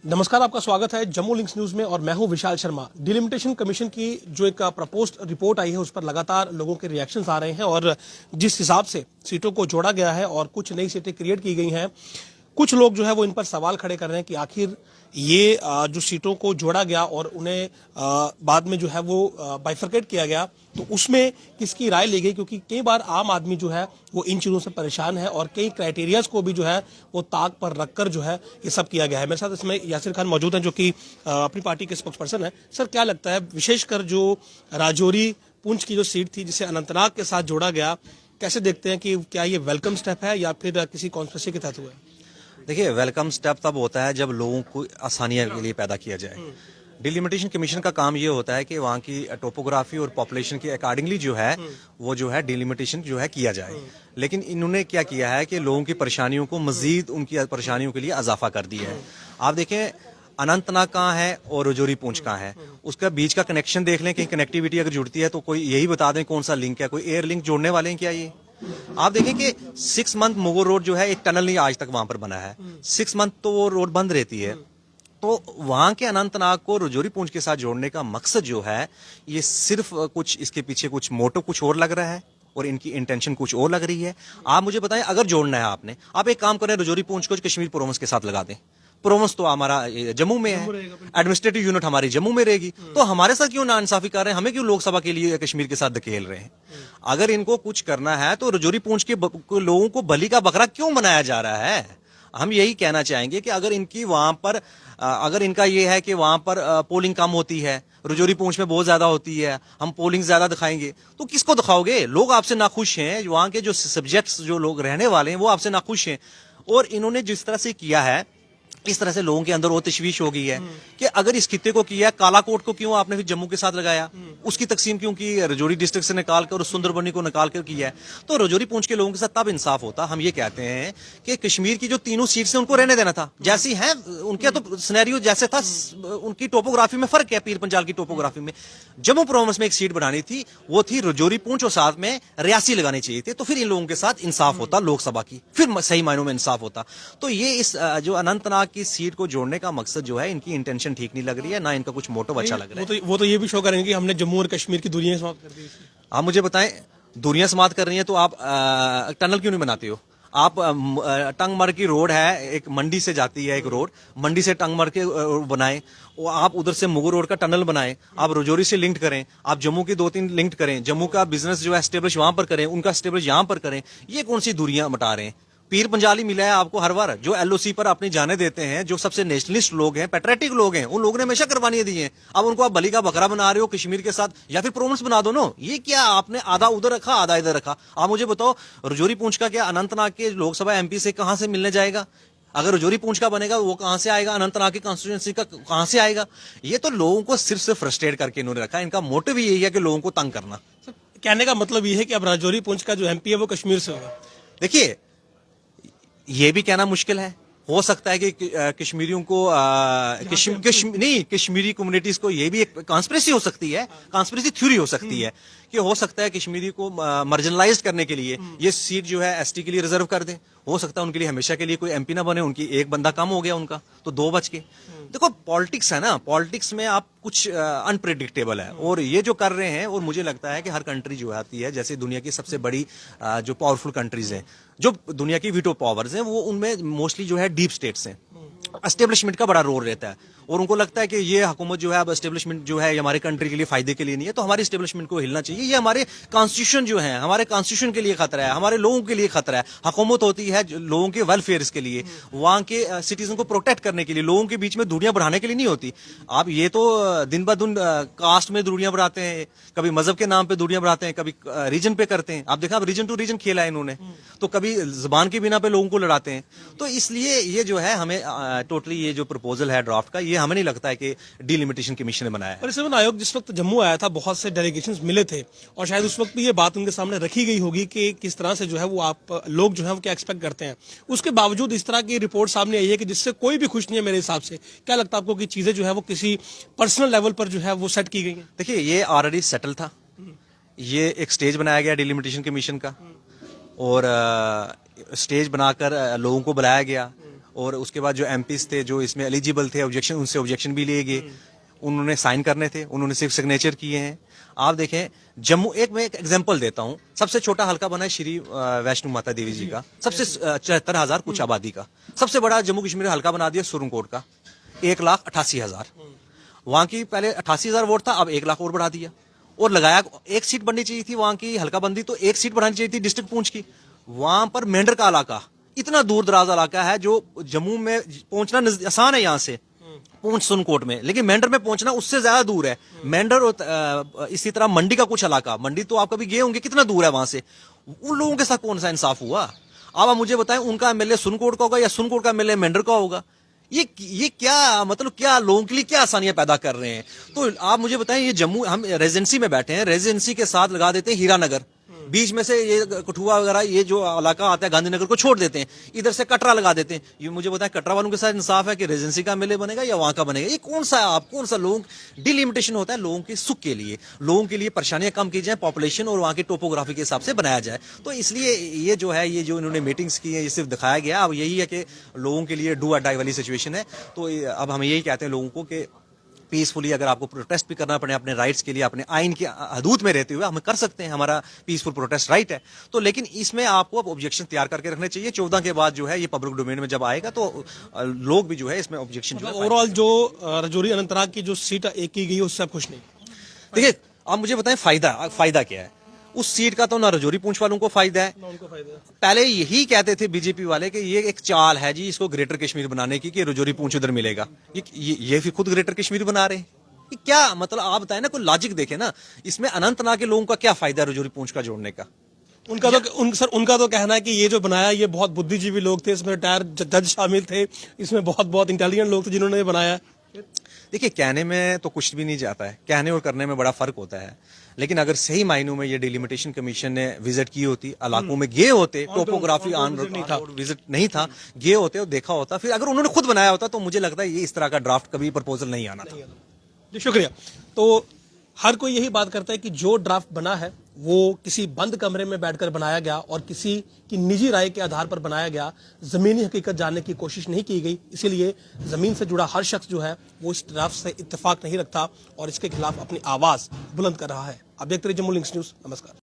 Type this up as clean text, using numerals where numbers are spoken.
नमस्कार, आपका स्वागत है जम्मू लिंक्स न्यूज में और मैं हूं विशाल शर्मा। डिलिमिटेशन कमीशन की जो एक प्रपोज्ड रिपोर्ट आई है उस पर लगातार लोगों के रिएक्शंस आ रहे हैं और जिस हिसाब से सीटों को जोड़ा गया है और कुछ नई सीटें क्रिएट की गई हैं, कुछ लोग जो है वो इन पर सवाल खड़े कर रहे हैं कि आखिर ये जो सीटों को जोड़ा गया और उन्हें बाद में जो है वो बाइफरकेट किया गया तो उसमें किसकी राय ली गई, क्योंकि कई बार आम आदमी जो है वो इन चीज़ों से परेशान है और कई क्राइटेरियाज को भी जो है वो ताक पर रखकर जो है ये सब किया गया है। मेरे साथ इसमें यासिर खान मौजूद हैं जो कि अपनी पार्टी के स्पोक्स पर्सन है। सर, क्या लगता है विशेषकर जो राजौरी पुंछ की जो सीट थी जिसे अनंतनाग के साथ जोड़ा गया, कैसे देखते हैं कि क्या ये वेलकम स्टेप है या फिर किसी कॉन्स्पिरेसी के तहत हुआ है? देखिए, वेलकम स्टेप तब होता है जब लोगों को आसानियां के लिए पैदा किया जाए। डिलिमिटेशन कमीशन का काम ये होता है कि वहाँ की टोपोग्राफी और पॉपुलेशन के अकॉर्डिंगली जो है वो जो है डिलिमिटेशन जो है किया जाए। लेकिन इन्होंने क्या किया है कि लोगों की परेशानियों को मजीद उनकी परेशानियों के लिए इजाफा कर दिया है। आप देखें, अनंतनाग कहाँ है और रजौरी पुंछ कहाँ है, उसका बीच का कनेक्शन देख लें। कहीं कनेक्टिविटी अगर जुड़ती है तो कोई यही बता दें कौन सा लिंक है, कोई एयर लिंक जोड़ने वाले हैं क्या ये? आप देखें कि 6 मंथ मुगो रोड जो है एक टनल नहीं आज तक वहां पर बना है। 6 मंथ तो वो रोड बंद रहती है। तो वहां के अनंतनाग को रजौरी पुंछ के साथ जोड़ने का मकसद जो है ये सिर्फ कुछ इसके पीछे कुछ मोटो कुछ और लग रहा है और इनकी इंटेंशन कुछ और लग रही है। आप मुझे बताएं, अगर जोड़ना है आपने, आप एक काम करें, रजौरी पुंछ को कश्मीर प्रोविंस के साथ लगा दें। प्रोविंस तो हमारा जम्मू में है, एडमिनिस्ट्रेटिव यूनिट हमारी जम्मू में रहेगी, तो हमारे साथ क्यों नाइंसाफी कर रहे हैं? हमें क्यों लोकसभा के लिए कश्मीर के साथ धकेल रहे हैं? अगर इनको कुछ करना है तो रजौरी पुंछ के लोगों को बलि का बकरा क्यों बनाया जा रहा है? हम यही कहना चाहेंगे कि अगर इनकी वहां पर अगर इनका ये है कि वहां पर पोलिंग कम होती है, रजौरी पुंछ में बहुत ज्यादा होती है, हम पोलिंग ज्यादा दिखाएंगे, तो किसको दिखाओगे? लोग आपसे नाखुश हैं, वहां के जो सब्जेक्ट्स जो लोग रहने वाले हैं वो आपसे नाखुश हैं। और इन्होंने जिस तरह से किया है, इस तरह से लोगों के अंदर वो तशवीश हो गई है कि अगर इस खित्ते को किया, कालाकोट को क्यों आपने फिर जम्मू के साथ लगाया? उसकी तकसीम क्यों की रजौरी डिस्ट्रिक्ट से निकाल कर और सुंदरबनी को निकाल कर किया है? तो रजौरी पुंछ के लोगों के साथ तब इंसाफ होता। हम ये कहते हैं कि कश्मीर की जो तीनों सीट से उनको रहने देना था जैसी है उनके, तो सिनेरियो जैसे था, उनकी टोपोग्राफी में फर्क है। पीर पंजाल की टोपोग्राफी में जम्मू प्रोविंस में एक सीट बढ़ानी थी, वो थी रजौरी पुंछ और साथ में रियासी लगानी चाहिए थी, तो फिर इन लोगों के साथ इंसाफ होता लोकसभा की, फिर सही मायनों में इंसाफ होता। तो ये इस जो अनंतनाग की सीट को जोड़ने का मकसद जो है, इनकी इंटेंशन ठीक नहीं लग रही है, ना इनका कुछ मोटो अच्छा लग रहा है। वो तो ये भी शो करेंगे कि हमने जम्मू और कश्मीर की दूरियां समाप्त कर दी। आप मुझे बताएं, दूरियां समाप्त कर रही हैं तो आप टनल क्यों नहीं बनाते हो? आप टंगमर की रोड है, एक मंडी से जाती है, एक रोड मंडी से टंगमर के बनाएं, वो आप उधर से मुगु रोड का टनल बनाएं, आप रजौरी से लिंक्ड करें, आप जम्मू की 2-3 लिंक्ड करें, जम्मू का बिजनेस जो है एस्टेब्लिश वहां पर करें, उनका एस्टेब्लिश यहां पर करें। ये कौन सी दूरियां मटा रहे हैं? पीर पंजाली मिला है आपको हर बार, जो एलओसी पर अपनी जाने देते हैं, जो सबसे नेशनलिस्ट लोग हैं, पैट्रियटिक लोग हैं, उन लोगों ने हमेशा कुर्बानियां दी हैं। अब उनको आप बलि का बकरा बना रहे हो कश्मीर के साथ, या फिर प्रोविंस बना दो ना। ये क्या आपने आधा उधर रखा आधा इधर रखा? आप मुझे बताओ, रजौरी पुंछ का क्या अनंतनाग के लोकसभा एमपी से कहां से मिलने जाएगा? अगर रजौरी पुंछ का बनेगा वो कहां से आएगा? अनंतनाग की कॉन्स्टिट्यूएंसी का कहां से आएगा? ये तो लोगों को सिर्फ से फ्रस्ट्रेट करके इन्होंने रखा। इनका मोटिव यही है कि लोगों को तंग करना। कहने का मतलब ये है कि अब राजौरी पुंछ का जो एमपी है वो कश्मीर से होगा। देखिए, ये भी कहना मुश्किल है। हो सकता है कि कश्मीरियों को कश्मीरी कम्युनिटीज को ये भी एक कॉन्स्पिरेसी हो सकती है, कॉन्स्पिरेसी थ्योरी हो सकती है कि हो सकता है कश्मीरी को मार्जिनलाइज करने के लिए ये सीट जो है एसटी के लिए रिजर्व कर दें। हो सकता है उनके लिए हमेशा के लिए कोई एमपी ना बने, उनकी एक बंदा कम हो गया उनका, तो 2 बच के। देखो, पॉलिटिक्स है ना, पॉलिटिक्स में आप कुछ अनप्रेडिक्टेबल है, और ये जो कर रहे हैं, और मुझे लगता है कि हर कंट्री जो आती है, जैसे दुनिया की सबसे बड़ी जो पावरफुल कंट्रीज हैं, जो दुनिया की वीटो पावर्स हैं, वो उनमें मोस्टली जो है डीप स्टेट्स हैं। एस्टेब्लिशमेंट का बड़ा रोल रहता है, और उनको लगता है कि ये हुकूमत जो है अब एस्टेब्लिशमेंट जो है हमारे कंट्री के लिए फायदे के लिए नहीं है, तो हमारे एस्टेब्लिशमेंट को हिलना चाहिए। ये हमारे कॉन्स्टिट्यूशन जो है, हमारे कॉन्स्टिट्यूशन के लिए खतरा है, हमारे लोगों के लिए खतरा है। हुकूमत होती है लोगों के वेलफेयर के लिए, वहां के सिटीजन को प्रोटेक्ट करने के लिए, लोगों के बीच में दूरियां बढ़ाने के लिए नहीं होती। आप ये तो दिन ब दिन कास्ट में दूरियां बढ़ाते हैं, कभी मजहब के नाम पे दूरियां बढ़ाते हैं, कभी रीजन पे करते हैं। आप देखा, रीजन टू रीजन खेला है इन्होंने, तो कभी जुबान की बिना पे लोगों को लड़ाते हैं। तो इसलिए ये जो है हमें टोटली ये जो प्रपोजल है ड्राफ्ट का, ये हमें नहीं लगता है कि डिलिमिटेशन कमीशन ने बनाया है। परिसीमन आयोग जिस वक्त जम्मू आया था, बहुत से डेलीगेशंस मिले थे और शायद उस वक्त भी ये बात उनके सामने रखी गई होगी कि किस तरह से जो है वो आप लोग जो है वो क्या एक्सपेक्ट करते हैं। उसके बावजूद इस तरह की रिपोर्ट सामने आई है कि जिससे कोई भी खुश नहीं है मेरे हिसाब से। क्या लगता है आपको कि चीजें जो है वो किसी पर्सनल लेवल पर जो है वो सेट की गई हैं? देखिए, ये ऑलरेडी सेटल था। ये एक स्टेज बनाया गया डिलिमिटेशन कमीशन का, और स्टेज बनाकर लोगों को बुलाया गया, और उसके बाद जो एमपीज थे जो इसमें एलिजिबल थे ऑब्जेक्शन, उनसे ऑब्जेक्शन भी लिए गए, उन्होंने साइन करने थे, उन्होंने सिर्फ सिग्नेचर किए हैं। आप देखें जम्मू, मैं एक एग्जांपल देता हूं, सबसे छोटा हल्का बना है श्री वैष्णो माता देवी जी का, सबसे 74,000 कुछ आबादी का। सबसे बड़ा जम्मू कश्मीर हल्का बना दिया सुरनकोट का, 1,88,000। वहां की पहले 88,000 वोट था, अब 1 लाख और बढ़ा दिया और लगाया। एक सीट बननी चाहिए थी वहां की हल्का बंदी, तो एक सीट बढ़ानी चाहिए थी डिस्ट्रिक्ट पूंछ की। वहां पर मेंढर का इलाका, इतना दूर दराज इलाका है जो जम्मू में पहुंचना आसान है यहां से पूंछ सुनकोट में, लेकिन मेंढर में पहुंचना उससे ज्यादा दूर है। मेंढर और इसी तरह मंडी का कुछ इलाका, मंडी तो आप कभी गए होंगे, कितना दूर है वहां से। उन लोगों के साथ कौन सा इंसाफ हुआ? अब आप मुझे बताएं, उनका एमएलए सुनकोट का होगा या सुनकोट का एमएलए मेंढर का होगा? ये क्या मतलब, क्या लोगों के लिए क्या आसानियां पैदा कर रहे हैं? तो आप मुझे बताएं, ये जम्मू, हम रेजिडेंसी में बैठे हैं, रेजिडेंसी के साथ लगा देते हैं हीरानगर, बीच में से ये कठुआ वगैरह ये जो इलाका आता है गांधीनगर को छोड़ देते हैं, इधर से कटरा लगा देते हैं। ये मुझे बताएं, कटरा वालों के साथ इंसाफ है कि रेजिडेंसी का एमएलए बनेगा या वहां का बनेगा? ये कौन सा, आप कौन सा लोग डिलिमिटेशन होता है लोगों के सुख के लिए, लोगों के लिए परेशानियां कम की जाए, पॉपुलेशन और वहां की टोपोग्राफी के हिसाब से बनाया जाए। तो इसलिए ये जो है, ये जो इन्होंने मीटिंग्स की है, ये सिर्फ दिखाया गया। अब यही है कि लोगों के लिए डू और डाई वाली सिचुएशन है। तो अब हम यही कहते हैं लोगों को कि पीसफुली अगर आपको प्रोटेस्ट भी करना पड़े अपने राइट्स के लिए, अपने आइन की हदूद में रहते हुए, हम कर सकते हैं, हमारा पीसफुल प्रोटेस्ट राइट है। तो लेकिन इसमें आपको अब ऑब्जेक्शन तैयार करके रखने चाहिए। 14 के बाद जो है ये पब्लिक डोमेन में जब आएगा तो लोग भी जो है इसमें ऑब्जेक्शन जो है। ओवरऑल जो राजौरी अनंतनाग की जो सीट एक की गई उससे आप खुश नहीं? देखिए, आप मुझे बताएं फायदा क्या है उस सीट का? तो ना राजौरी पूंछ वालों को फायदा है, पहले यही कहते थे बीजेपी वाले कि ये एक चाल है जी इसको ग्रेटर कश्मीर बनाने की, कि राजौरी पूंछ उधर मिलेगा। ये फिर खुद ग्रेटर कश्मीर बना रहे हैं। ये क्या मतलब, आप बताएं ना, कोई लॉजिक देखे ना इसमें। अनंतनाग के लोगों का क्या फायदा है राजौरी पूंछ का जोड़ने का? उनका तो कहना है कि ये जो बनाया ये बहुत बुद्धिजीवी लोग थे, इसमें रिटायर जज शामिल थे, इसमें बहुत इंटेलिजेंट लोग थे जिन्होंने ये बनाया। देखिए, कहने में तो कुछ भी नहीं जाता है, कहने और करने में बड़ा फर्क होता है। लेकिन अगर सही मायनों में ये डिलिमिटेशन कमीशन ने विजिट की होती, इलाकों में गए होते, टोपोग्राफी विजिट नहीं था, गए होते और देखा होता, फिर अगर उन्होंने खुद बनाया होता, तो मुझे लगता है ये इस तरह का ड्राफ्ट कभी प्रपोजल नहीं आना था। जी शुक्रिया। तो हर कोई यही बात करता है कि जो ड्राफ्ट बना है वो किसी बंद कमरे में बैठकर बनाया गया और किसी की निजी राय के आधार पर बनाया गया, जमीनी हकीकत जानने की कोशिश नहीं की गई। इसीलिए जमीन से जुड़ा हर शख्स जो है वो इस ड्राफ्ट से इत्तेफाक नहीं रखता और इसके खिलाफ अपनी आवाज बुलंद कर रहा है। आप देखते रहिए जम्मू लिंक्स न्यूज। नमस्कार।